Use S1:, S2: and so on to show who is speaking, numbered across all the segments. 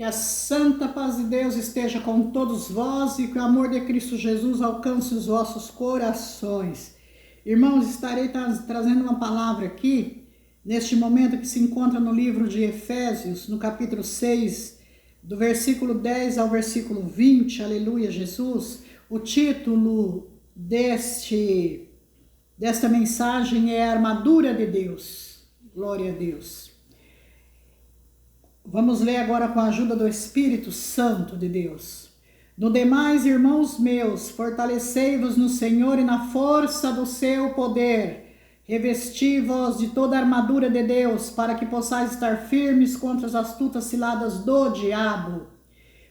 S1: Que a santa paz de Deus esteja com todos vós e que o amor de Cristo Jesus alcance os vossos corações. Irmãos, estarei trazendo uma palavra aqui, neste momento que se encontra no livro de Efésios, no capítulo 6, do versículo 10 ao versículo 20, aleluia, Jesus. O título desta mensagem é a armadura de Deus. Glória a Deus. Vamos ler agora com a ajuda do Espírito Santo de Deus. No demais, irmãos meus, fortalecei-vos no Senhor e na força do seu poder. Revesti-vos de toda a armadura de Deus, para que possais estar firmes contra as astutas ciladas do diabo.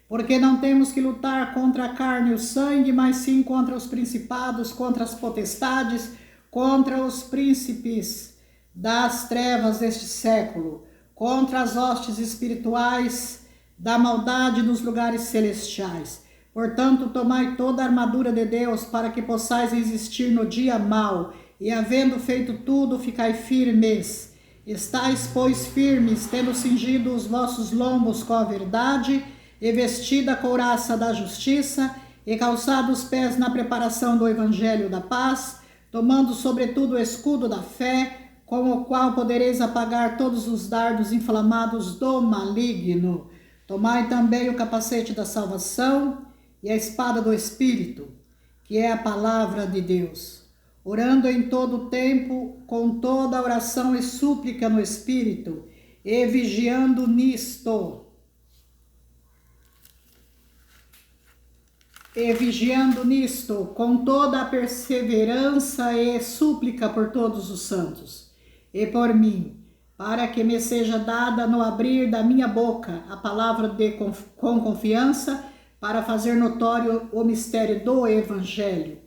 S1: Porque não temos que lutar contra a carne e o sangue, mas sim contra os principados, contra as potestades, contra os príncipes das trevas deste século, contra as hostes espirituais da maldade nos lugares celestiais. Portanto, tomai toda a armadura de Deus, para que possais resistir no dia mau, e havendo feito tudo, ficai firmes. Estais, pois, firmes, tendo cingido os vossos lombos com a verdade, e vestida a couraça da justiça, e calçado os pés na preparação do evangelho da paz, tomando sobretudo o escudo da fé, com o qual podereis apagar todos os dardos inflamados do maligno. Tomai também o capacete da salvação e a espada do Espírito, que é a palavra de Deus, orando em todo o tempo, com toda oração e súplica no Espírito, e vigiando nisto. Com toda a perseverança e súplica por todos os santos, e por mim, para que me seja dada no abrir da minha boca a palavra com confiança, para fazer notório o mistério do Evangelho,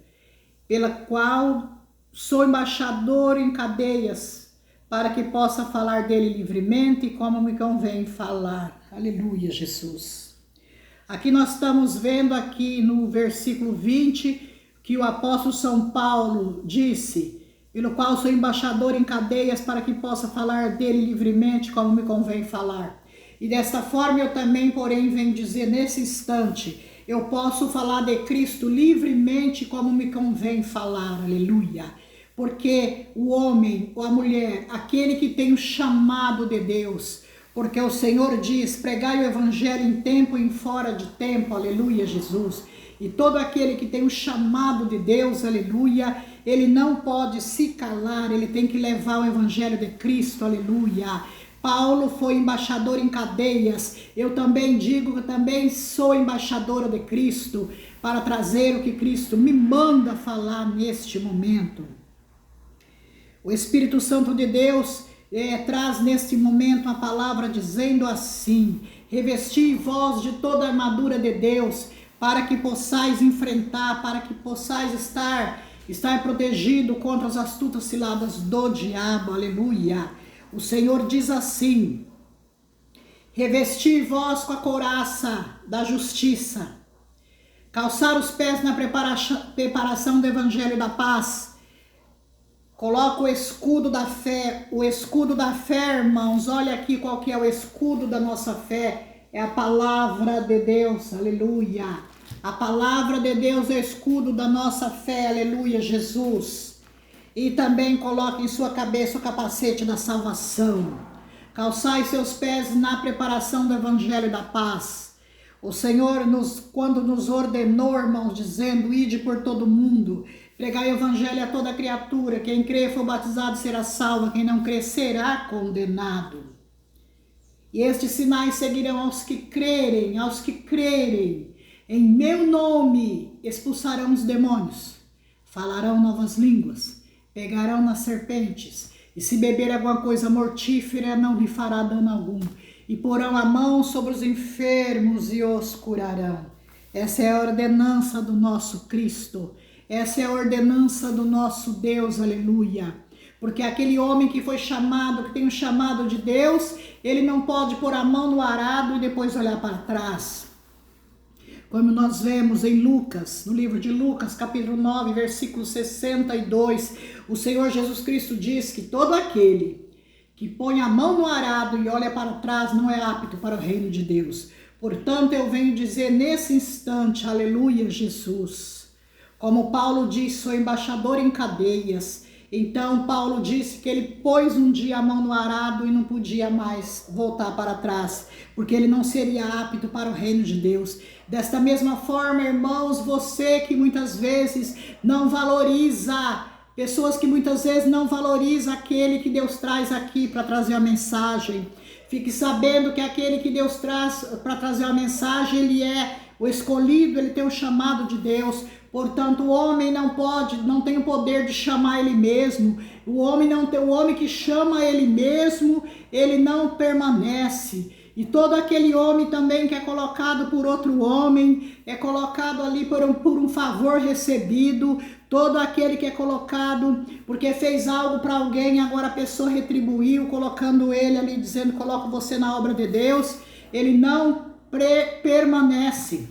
S1: pela qual sou embaixador em cadeias, para que possa falar dele livremente, como me convém falar. Aleluia, Jesus. Aqui nós estamos vendo aqui no versículo 20, que o apóstolo São Paulo disse: pelo qual sou embaixador em cadeias, para que possa falar dele livremente, como me convém falar. E desta forma eu também, porém, venho dizer nesse instante, eu posso falar de Cristo livremente, como me convém falar, aleluia. Porque o homem ou a mulher, aquele que tem o chamado de Deus, porque o Senhor diz, pregai o evangelho em tempo e em fora de tempo, aleluia, Jesus. E todo aquele que tem o chamado de Deus, aleluia, ele não pode se calar, ele tem que levar o evangelho de Cristo, aleluia. Paulo foi embaixador em cadeias, eu também digo que eu também sou embaixadora de Cristo, para trazer o que Cristo me manda falar neste momento. O Espírito Santo de Deus traz neste momento a palavra dizendo assim: revesti vós de toda a armadura de Deus, para que possais enfrentar, para que possais estar protegido contra as astutas ciladas do diabo, aleluia. O Senhor diz assim: revesti vós com a couraça da justiça, calçar os pés na preparação do evangelho da paz, coloca o escudo da fé. O escudo da fé, irmãos, olha aqui qual que é o escudo da nossa fé, é a palavra de Deus, aleluia. A palavra de Deus é o escudo da nossa fé, aleluia, Jesus. E também coloque em sua cabeça o capacete da salvação. Calçai seus pés na preparação do evangelho da paz. O Senhor, quando nos ordenou, irmãos, dizendo, ide por todo mundo, pregai o evangelho a toda criatura, quem crê e for batizado será salvo, quem não crê será condenado. E estes sinais seguirão aos que crerem, em meu nome expulsarão os demônios, falarão novas línguas, pegarão nas serpentes, e se beber alguma coisa mortífera não lhe fará dano algum, e porão a mão sobre os enfermos e os curarão. Essa é a ordenança do nosso Cristo, essa é a ordenança do nosso Deus, aleluia. Porque aquele homem que foi chamado, que tem o chamado de Deus, ele não pode pôr a mão no arado e depois olhar para trás. Como nós vemos em Lucas, no livro de Lucas, capítulo 9, versículo 62, o Senhor Jesus Cristo diz que todo aquele que põe a mão no arado e olha para trás não é apto para o reino de Deus. Portanto, eu venho dizer nesse instante, aleluia, Jesus. Como Paulo disse, sou embaixador em cadeias. Então, Paulo disse que ele pôs um dia a mão no arado e não podia mais voltar para trás, porque ele não seria apto para o reino de Deus. Desta mesma forma, irmãos, você que muitas vezes não valoriza, pessoas que muitas vezes não valorizam aquele que Deus traz aqui para trazer a mensagem, fique sabendo que aquele que Deus traz para trazer a mensagem, ele é o escolhido, ele tem o chamado de Deus. Portanto, o homem não tem o poder de chamar ele mesmo. O homem que chama ele mesmo, ele não permanece. E todo aquele homem também que é colocado por outro homem, é colocado ali por um favor recebido. Todo aquele que é colocado porque fez algo para alguém, agora a pessoa retribuiu, colocando ele ali, dizendo, coloco você na obra de Deus, ele não permanece.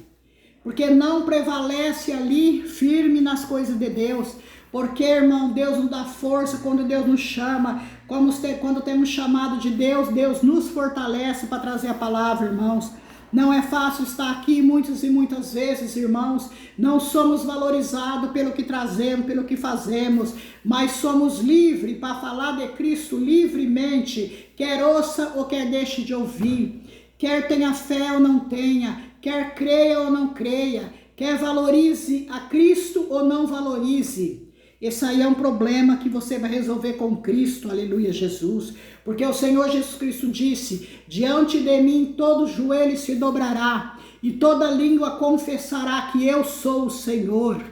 S1: Porque não prevalece ali firme nas coisas de Deus. Porque, irmão, Deus nos dá força quando Deus nos chama. Quando temos chamado de Deus, Deus nos fortalece para trazer a palavra, irmãos. Não é fácil estar aqui muitas e muitas vezes, irmãos. Não somos valorizados pelo que trazemos, pelo que fazemos. Mas somos livres para falar de Cristo livremente. Quer ouça ou quer deixe de ouvir. Quer tenha fé ou não tenha. Quer creia ou não creia, quer valorize a Cristo ou não valorize. Esse aí é um problema que você vai resolver com Cristo, aleluia, Jesus. Porque o Senhor Jesus Cristo disse, diante de mim todo joelho se dobrará e toda língua confessará que eu sou o Senhor.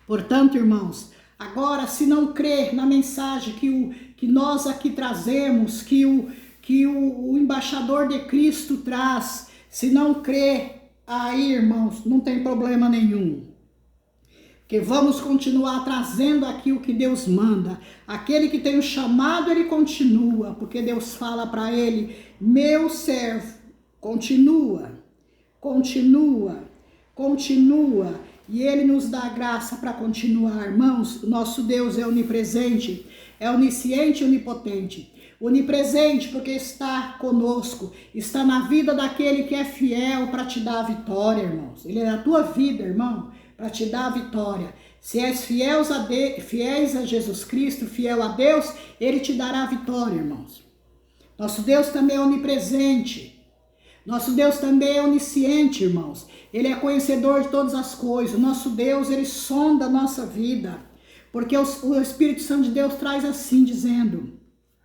S1: Portanto, irmãos, agora se não crer na mensagem que nós aqui trazemos, que o embaixador de Cristo traz, se não crer, aí, irmãos, não tem problema nenhum. Porque vamos continuar trazendo aqui o que Deus manda. Aquele que tem o chamado, ele continua. Porque Deus fala para ele, meu servo, continua, continua, continua. E ele nos dá graça para continuar, irmãos. Nosso Deus é onipresente, é onisciente e onipotente. Onipresente porque está conosco, está na vida daquele que é fiel para te dar a vitória, irmãos. Ele é na tua vida, irmão, para te dar a vitória. Se és fiéis a Jesus Cristo, fiel a Deus, ele te dará a vitória, irmãos. Nosso Deus também é onipresente. Nosso Deus também é onisciente, irmãos. Ele é conhecedor de todas as coisas. Nosso Deus, ele sonda a nossa vida. Porque o Espírito Santo de Deus traz assim, dizendo...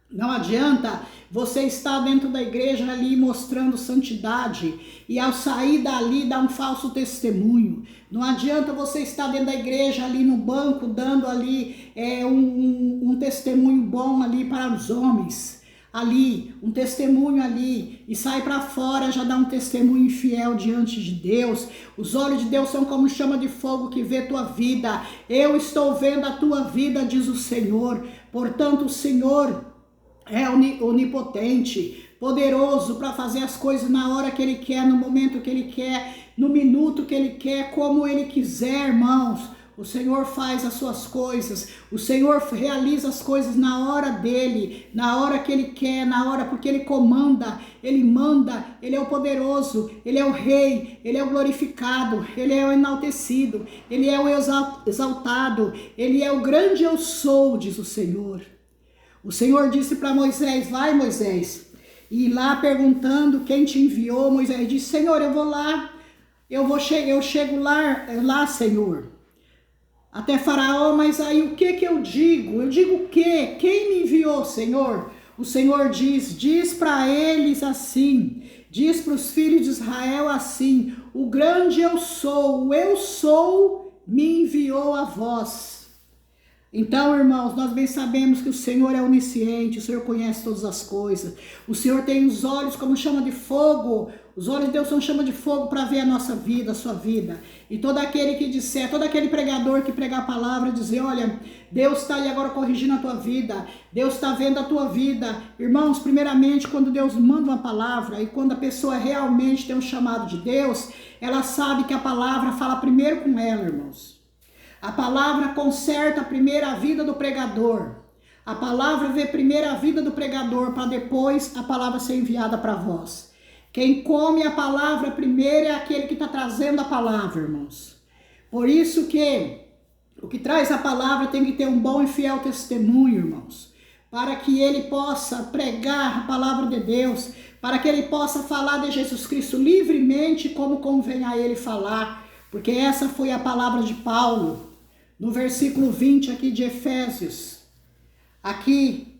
S1: Não adianta você estar dentro da igreja ali mostrando santidade e ao sair dali dar um falso testemunho. Não adianta você estar dentro da igreja ali no banco dando ali um testemunho bom ali para os homens. Ali, um testemunho ali e sai para fora já dá um testemunho infiel diante de Deus. Os olhos de Deus são como chama de fogo que vê tua vida. Eu estou vendo a tua vida, diz o Senhor. Portanto, o Senhor... é onipotente, poderoso para fazer as coisas na hora que ele quer, no momento que ele quer, no minuto que ele quer, como ele quiser, irmãos. O Senhor faz as suas coisas, o Senhor realiza as coisas na hora dele, na hora que ele quer, na hora porque ele comanda, ele manda, ele é o poderoso, ele é o rei, ele é o glorificado, ele é o enaltecido, ele é o exaltado, ele é o grande eu sou, diz o Senhor. O Senhor disse para Moisés, vai Moisés, e lá perguntando quem te enviou, Moisés disse, Senhor, eu vou lá, eu chego lá, Senhor, até Faraó, mas aí o que eu digo? Eu digo o quê? Quem me enviou, Senhor? O Senhor diz para eles assim, diz para os filhos de Israel assim, o grande eu sou, o eu sou me enviou a vós. Então, irmãos, nós bem sabemos que o Senhor é onisciente, o Senhor conhece todas as coisas. O Senhor tem os olhos como chama de fogo. Os olhos de Deus são chama de fogo para ver a nossa vida, a sua vida. E todo aquele que disser, todo aquele pregador que pregar a palavra, dizer, olha, Deus está aí agora corrigindo a tua vida. Deus está vendo a tua vida. Irmãos, primeiramente, quando Deus manda uma palavra e quando a pessoa realmente tem um chamado de Deus, ela sabe que a palavra fala primeiro com ela, irmãos. A palavra conserta primeiro a vida do pregador. A palavra vê primeiro a vida do pregador para depois a palavra ser enviada para vós. Quem come a palavra primeiro é aquele que está trazendo a palavra, irmãos. Por isso que o que traz a palavra tem que ter um bom e fiel testemunho, irmãos, para que ele possa pregar a palavra de Deus, para que ele possa falar de Jesus Cristo livremente, como convém a ele falar, porque essa foi a palavra de Paulo, no versículo 20 aqui de Efésios, aqui,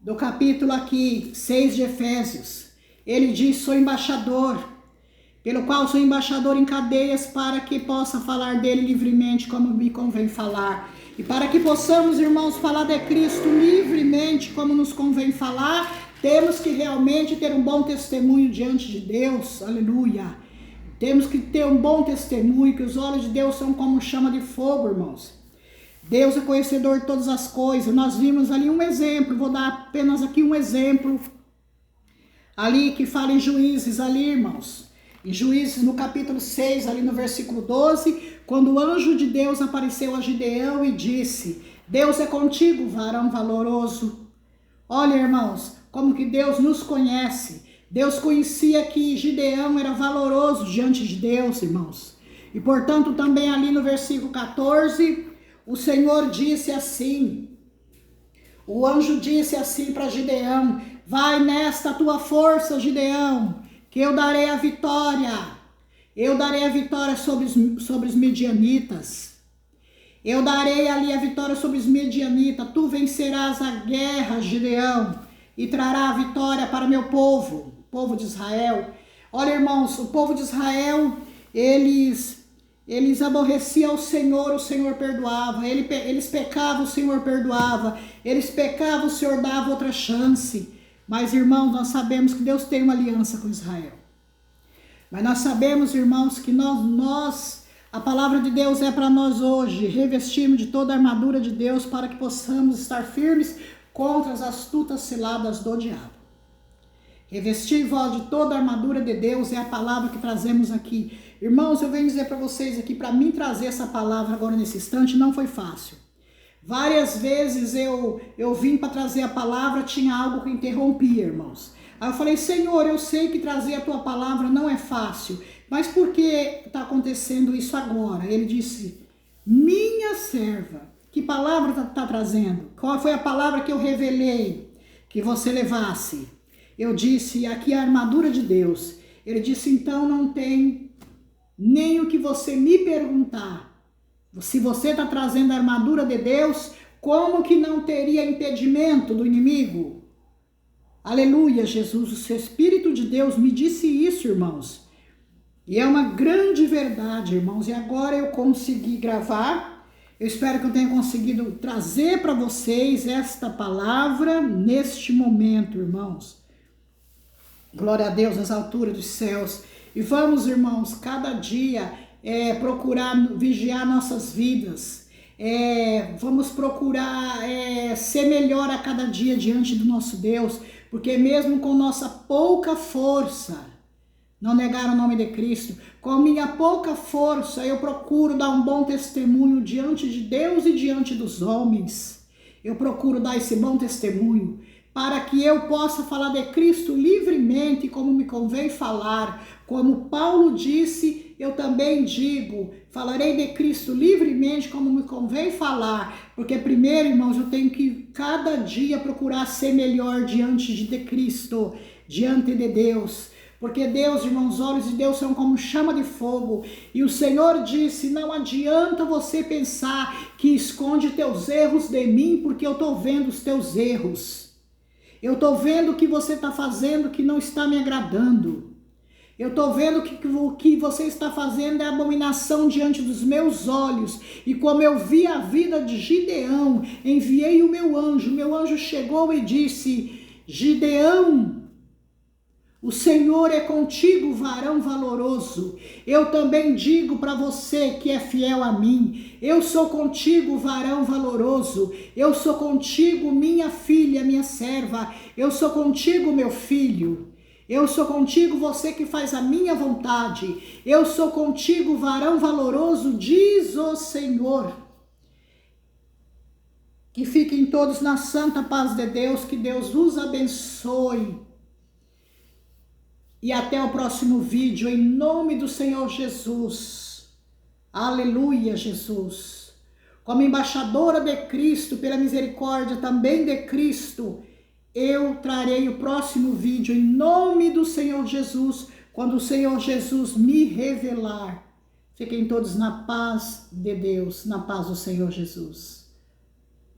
S1: do capítulo aqui, 6 de Efésios, ele diz: sou embaixador, pelo qual sou embaixador em cadeias, para que possa falar dele livremente, como me convém falar. E para que possamos, irmãos, falar de Cristo livremente, como nos convém falar, temos que realmente ter um bom testemunho diante de Deus, aleluia. Temos que ter um bom testemunho, que os olhos de Deus são como chama de fogo, irmãos. Deus é conhecedor de todas as coisas. Nós vimos ali um exemplo, vou dar apenas aqui um exemplo, ali que fala em Juízes, ali, irmãos. Em Juízes, no capítulo 6, ali no versículo 12, quando o anjo de Deus apareceu a Gideão e disse: Deus é contigo, varão valoroso. Olha, irmãos, como que Deus nos conhece. Deus conhecia que Gideão era valoroso diante de Deus, irmãos. E, portanto, também ali no versículo 14, o Senhor disse assim, o anjo disse assim para Gideão: vai nesta tua força, Gideão, que eu darei a vitória. Eu darei a vitória sobre os midianitas. Eu darei ali a vitória sobre os midianitas. Tu vencerás a guerra, Gideão, e trará a vitória para meu povo, o povo de Israel. Olha, irmãos, o povo de Israel, eles aborreciam o Senhor perdoava. Eles pecavam, o Senhor perdoava. Eles pecavam, o Senhor dava outra chance. Mas, irmãos, nós sabemos que Deus tem uma aliança com Israel. Mas nós sabemos, irmãos, que a palavra de Deus é para nós hoje, revestirmos de toda a armadura de Deus para que possamos estar firmes contra as astutas ciladas do diabo. Revestir-vos de toda a armadura de Deus é a palavra que trazemos aqui. Irmãos, eu venho dizer para vocês aqui, para mim trazer essa palavra agora nesse instante não foi fácil. Várias vezes eu vim para trazer a palavra, tinha algo que interrompia, irmãos. Aí eu falei: Senhor, eu sei que trazer a tua palavra não é fácil, mas por que está acontecendo isso agora? Ele disse: minha serva, que palavra está trazendo? Qual foi a palavra que eu revelei que você levasse? Eu disse: aqui é a armadura de Deus. Ele disse: então não tem nem o que você me perguntar. Se você está trazendo a armadura de Deus, como que não teria impedimento do inimigo? Aleluia, Jesus, o seu Espírito de Deus me disse isso, irmãos. E é uma grande verdade, irmãos. E agora eu consegui gravar. Eu espero que eu tenha conseguido trazer para vocês esta palavra neste momento, irmãos. Glória a Deus nas alturas dos céus. E vamos, irmãos, cada dia procurar vigiar nossas vidas. Vamos procurar ser melhor a cada dia diante do nosso Deus, porque mesmo com nossa pouca força, não negar o nome de Cristo, com minha pouca força eu procuro dar um bom testemunho diante de Deus e diante dos homens. Eu procuro dar esse bom testemunho, para que eu possa falar de Cristo livremente, como me convém falar. Como Paulo disse, eu também digo, falarei de Cristo livremente, como me convém falar. Porque primeiro, irmãos, eu tenho que cada dia procurar ser melhor diante de Cristo, diante de Deus. Porque Deus, irmãos, os olhos de Deus são como chama de fogo. E o Senhor disse: não adianta você pensar que esconde teus erros de mim, porque eu estou vendo os teus erros. Eu estou vendo o que você está fazendo que não está me agradando. Eu estou vendo que o que você está fazendo é abominação diante dos meus olhos. E como eu vi a vida de Gideão, enviei o meu anjo chegou e disse: Gideão, o Senhor é contigo, varão valoroso. Eu também digo para você que é fiel a mim: eu sou contigo, varão valoroso. Eu sou contigo, minha filha, minha serva. Eu sou contigo, meu filho. Eu sou contigo, você que faz a minha vontade. Eu sou contigo, varão valoroso, diz o Senhor. Que fiquem todos na santa paz de Deus, que Deus os abençoe. e até o próximo vídeo, em nome do Senhor Jesus. Aleluia, Jesus. Como embaixadora de Cristo, pela misericórdia também de Cristo, eu trarei o próximo vídeo em nome do Senhor Jesus, quando o Senhor Jesus me revelar. Fiquem todos na paz de Deus, na paz do Senhor Jesus.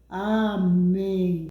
S1: Amém.